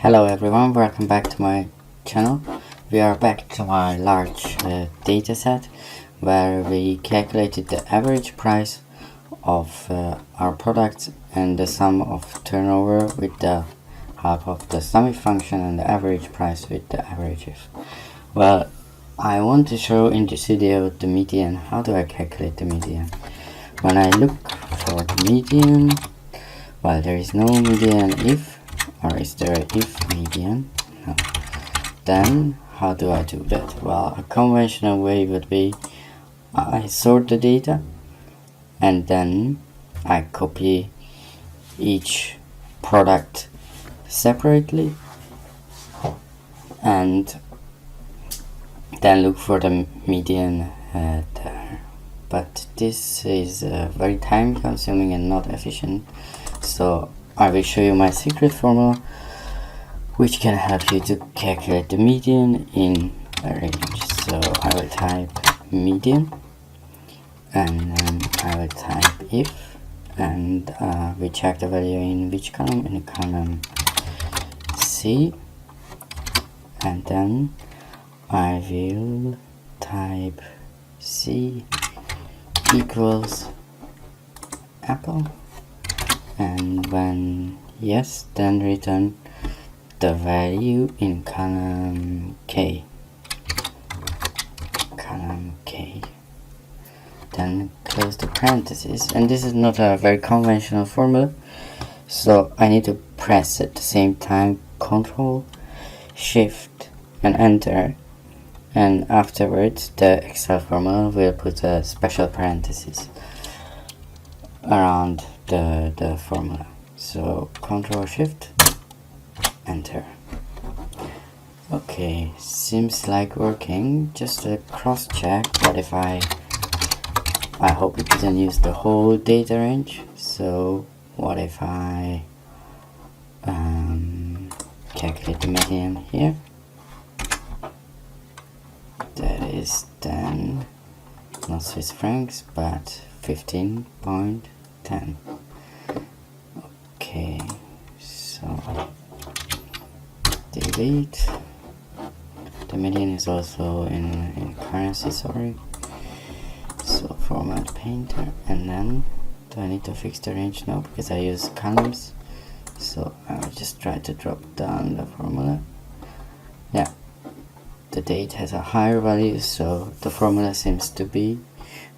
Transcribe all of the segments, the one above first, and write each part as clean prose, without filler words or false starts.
Hello everyone, welcome back to my channel. We are back to our large data set where we calculated the average price of our products and the sum of turnover with the help of the sum function and the average price with the averages. Well, I want to show in this video the median. How do I calculate the median? When I look for the median, well, there is no median if, or is there a if median? No. Then how do I do that? Well, a conventional way would be I sort the data and then I copy each product separately and then look for the median there. But this is very time consuming and not efficient, so I will show you my secret formula which can help you to calculate the median in a range. So I will type median and then I will type if, and we check the value in which column, in the column C, and then I will type C equals apple, and when yes, then return the value in column K, then close the parentheses. And this is not a very conventional formula, so I need to press at the same time Ctrl, Shift and Enter, and afterwards the Excel formula will put a special parenthesis around the formula. So Ctrl Shift Enter. Okay, seems like working. Just a cross check, but if I hope it doesn't use the whole data range. So what if I calculate the median here? That is then not Swiss francs but 15.10. Okay, so delete. The median is also in currency, sorry. So format painter, and then do I need to fix the range? No, because I use columns. So I will just try to drop down the formula. Yeah, the date has a higher value, so the formula seems to be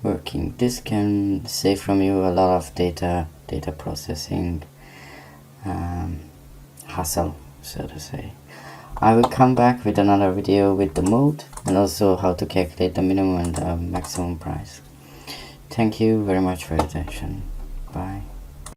working. This can save from you a lot of data processing hassle, so to say. I will come back with another video with the mode and also how to calculate the minimum and the maximum price. Thank you very much for your attention. Bye.